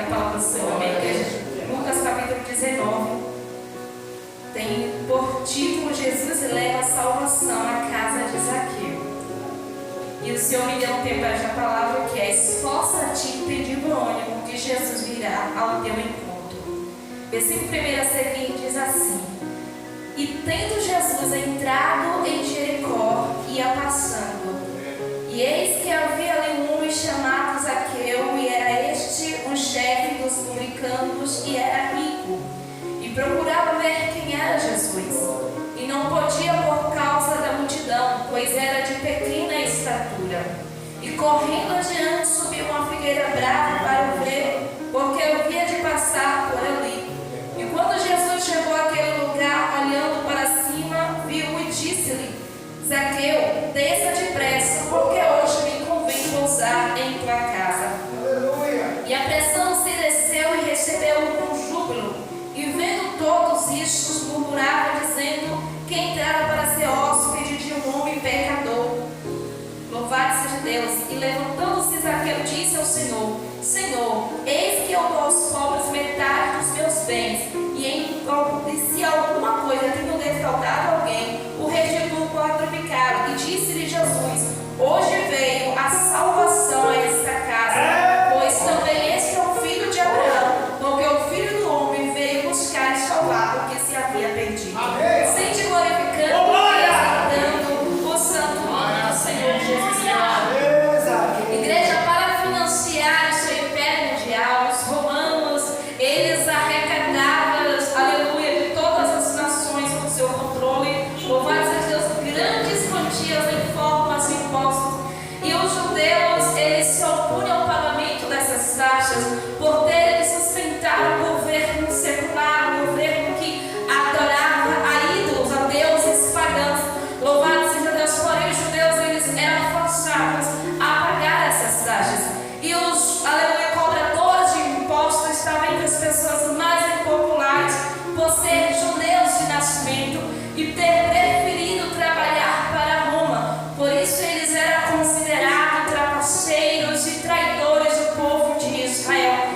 a palavra do Senhor, amém? Lucas capítulo 19 tem por título: Jesus leva a salvação à casa de Zaqueu. E o Senhor me deu um tempo para esta palavra, que é: esforça-te e pede por ônibus, que Jesus virá ao teu encontro. Versículo 1 a seguir diz assim: e tendo Jesus entrado em Jericó, ia passando. E eis que havia ali um homem chamado Zaqueu, e era este um chefe dos publicanos, e era rico, e procurava ver quem era Jesus. E não podia por causa da multidão, pois era de pequena estatura. E correndo adiante, subiu uma figueira brava para o ver, porque havia de passar por ali. E quando Jesus chegou àquele lugar, olhando para cima, viu-o e disse-lhe: Zaqueu, desça depressa, porque hoje me convém pousar em tua casa. Aleluia. E apressando-se, desceu e recebeu-o com júbilo. E vendo todos istos, murmurava, dizendo que entrara para ser hóspede de um homem pecador. Louvado seja Deus. E levantando-se, Zaqueu disse ao Senhor: Senhor, eis que eu dou aos pobres metade dos meus bens, e se alguma coisa tenho defraudado alguém, o restituo quadruplicado. E disse-lhe Jesus: hoje veio a salvação a esta casa, pois também este é o filho de Abraão, porque o Filho do Homem veio buscar e salvar o que se havia perdido. Sente glorificando e exaltando o santo nome do Senhor Jesus Cristo. Igreja, para financiar o seu império mundial, os romanos, eles arrecadavam, aleluia, de todas as nações com seu controle, louvado seja Deus, grandes quantias em formas de impostos. E os judeus, eles se opunham ao pagamento dessas taxas, por terem de sustentar o governo secular, o governo que adorava a ídolos, a deuses pagãos. Louvado seja Deus, porém os judeus, eles eram forçados a pagar essas taxas. E os, aleluia, cobradores de impostos estavam entre as pessoas mais impopulares, por serem judeus de nascimento e ter preferido trabalhar para Roma. Por isso eles eram considerados trapaceiros e traidores do povo de Israel.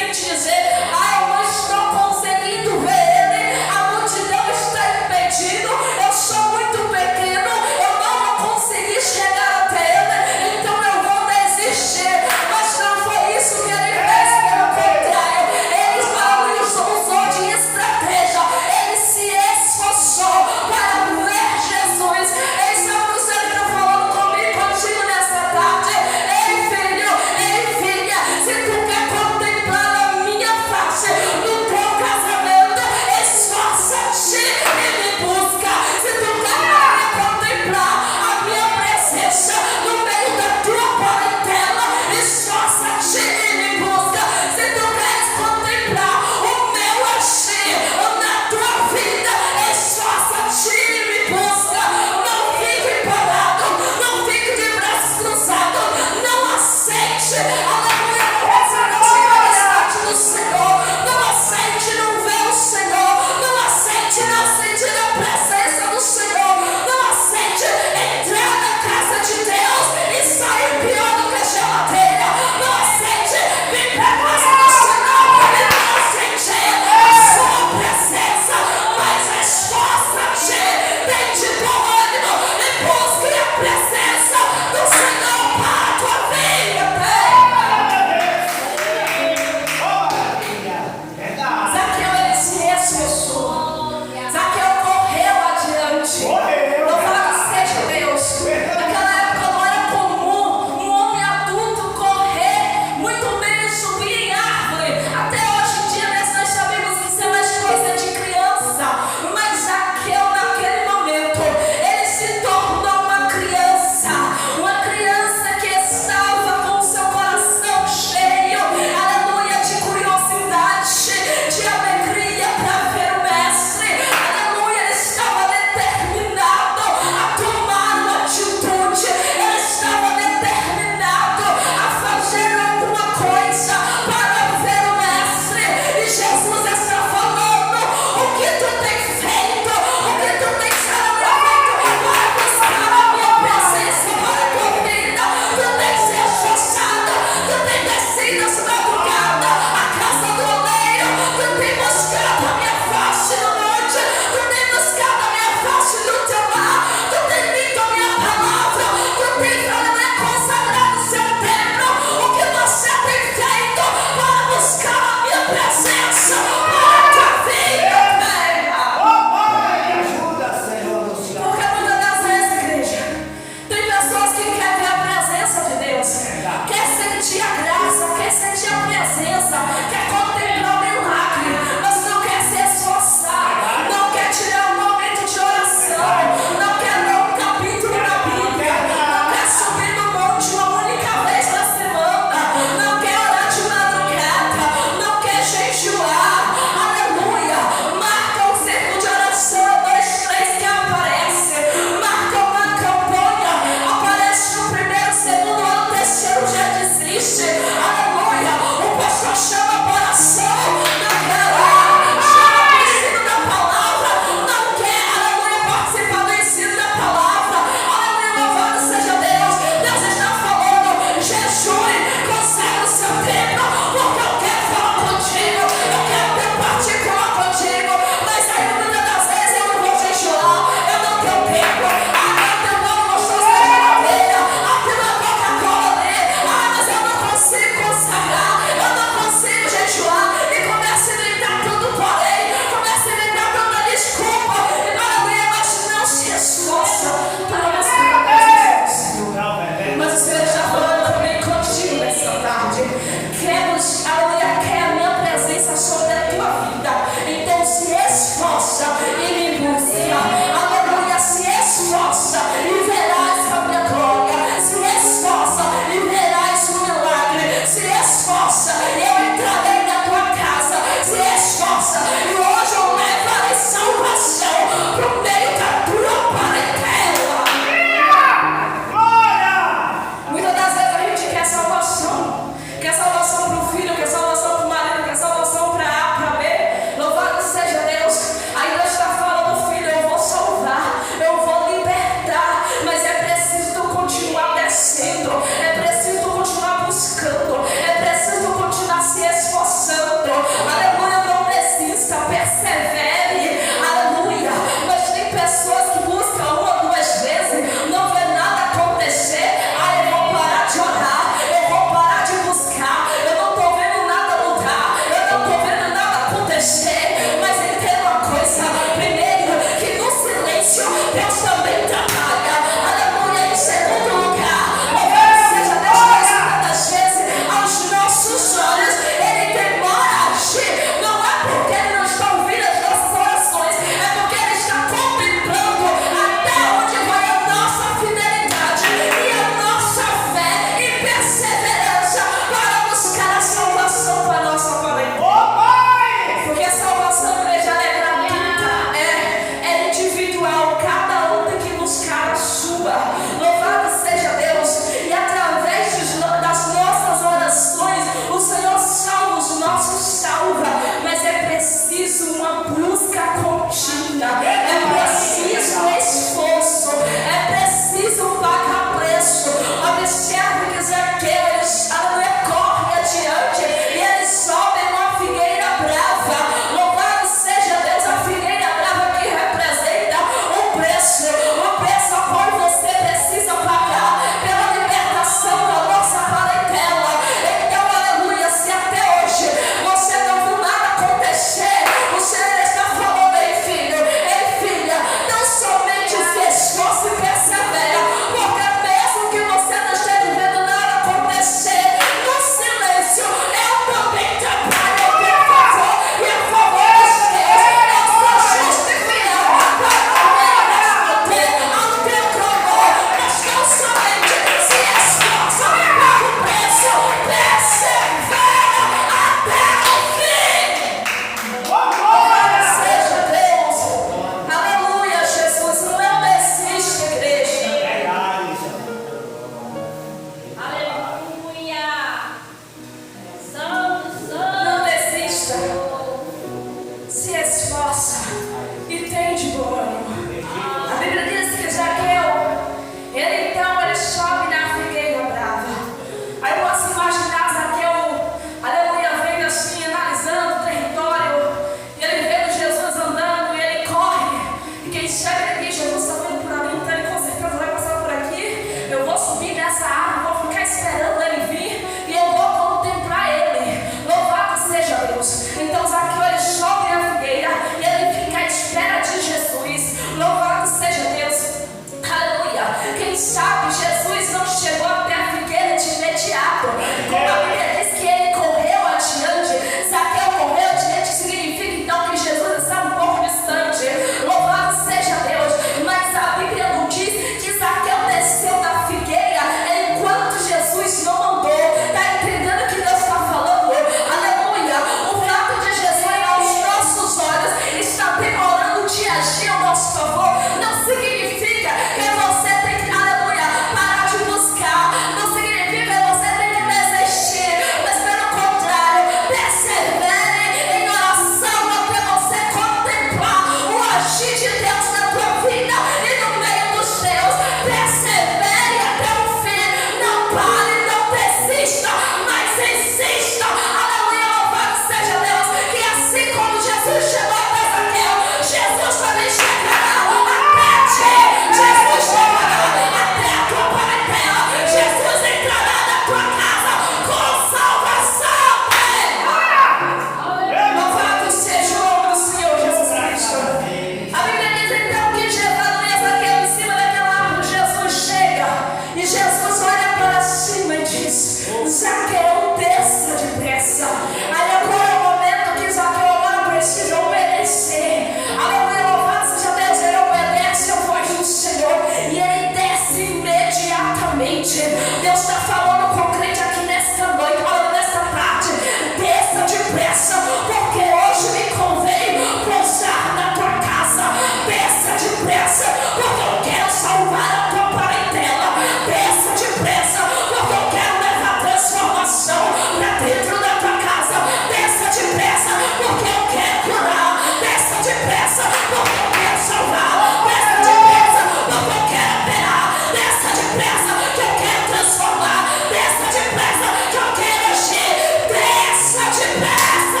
Zaqueu, desça depressa. Aí agora é o momento que Zaqueu agora precisa obedecer. Aleluia, louvado seja Deus, ele obedece a voz do Senhor e ele desce imediatamente. Deus está falando com o crente aqui nesta noite, falando nesta tarde. Desça depressa, porque hoje me convém pousar na tua casa. Desça depressa, porque eu quero salvar a tua parentela. Desça depressa, porque eu quero levar transformação para dentro da tua casa. Desça depressa, porque eu quero curar. Desça depressa, porque eu quero salvar. Desça depressa, porque eu quero operar. Desça depressa, que eu quero transformar. Desça depressa, que eu quero agir. Desça depressa,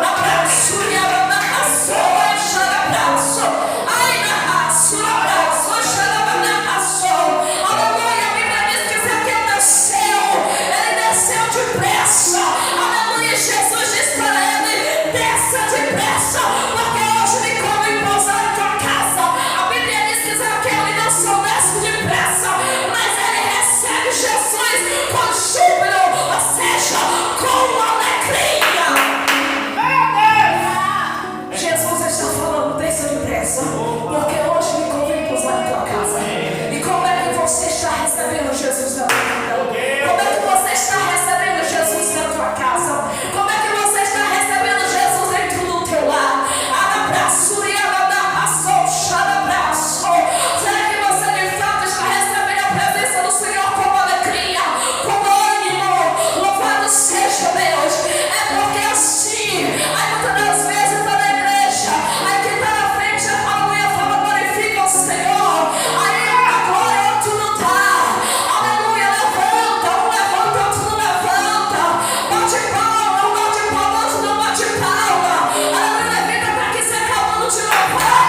abraço, e abraço, abraço. Ai, abraço, abraço. Aleluia, a Bíblia diz que Zaqueu desceu. Ele desceu depressa. Aleluia, Jesus diz para ele: desça depressa, porque hoje me convém pousar em tua casa. A Bíblia diz que Zaqueu ele não só desce depressa, mas ele recebe Jesus com júbilo, ou seja, com alegria. Jesus está falando: desça depressa, porque hoje me convém pousar em tua casa. E como é que você está recebendo Jesus na tua vida? Como é que você está recebendo Jesus na tua casa? Como é que você está recebendo Jesus dentro do teu lar? Abraço, e abraço, abraço. Será que você de fato está recebendo a presença do Senhor com alegria, com ânimo? Louvado seja Deus. É porque assim, muitas das vezes está na igreja, aí quem está na frente, aleluia, fala, glorifica o Senhor. Aí agora outro não está. Aleluia, levanta, um levanta, outro não levanta. Bate palma, um bate palma, outro não bate palma. Aleluia, levanta para que você acabando de louvar.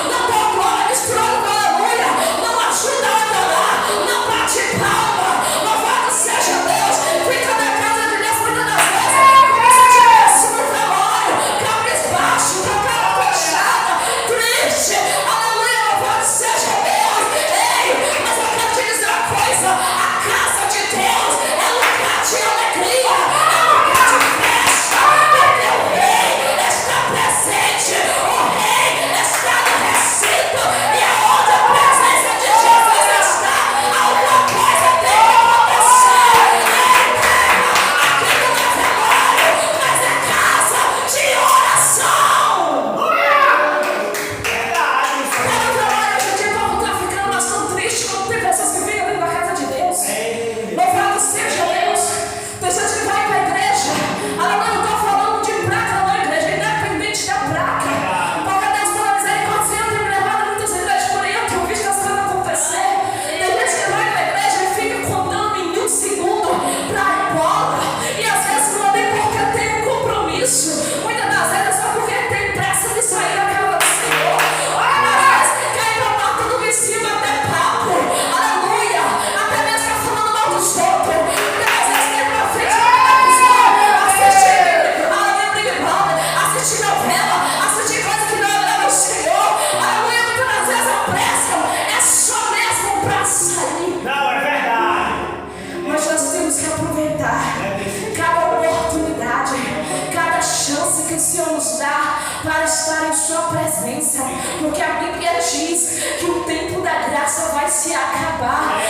Não dá glória, destrói com aleluia. Não ajuda a adorar, não bate palma. Louvado seja Deus. Fica na casa de Deus muitas das vezes. Como se estivesse no velório, cabisbaixo, com a cara fechada, triste. Aleluia, louvado seja Deus. Ei, mas eu quero te dizer uma coisa: a casa de Deus é lugar de alegria, é lugar de festa, porque o rei está presente, o rei está no recinto, e aonde a presença de Jesus está, alguma coisa tem que acontecer. Aqui não é velório, mas é casa de oração. Cada velório hoje em dia o povo está ficando bastante triste quando tem pessoas que ficam dentro da casa de Deus. Louvado seja Deus. Tem gente que vai para a igreja. Aleluia, não estou falando de placa na igreja, independente da placa. Porque Deus, pela misericórdia, o Senhor tem me levado a muitas igrejas por aí, eu tenho visto as coisas acontecer. Tem gente que vai para a igreja e fica contando minuto, segundo para ir embora. E às vezes não é nem porque tem um compromisso. Muitas das vezes é só porque tem pressa de sair da casa do Senhor. Às vezes quer ir para a porta do vizinho até papo. Aleluia. Até mesmo está falando mal dos outros. Muitas das vezes quer ir para a frente da televisão, assistir novela, assistir coisa que não agrada ao Senhor. Aleluia. Muitas das vezes a pressa é só mesmo para sair. Não, é verdade. Mas nós temos que aproveitar cada oportunidade, cada chance que o Senhor nos dá para estar em sua presença, porque a Bíblia diz que o tempo da graça vai se acabar.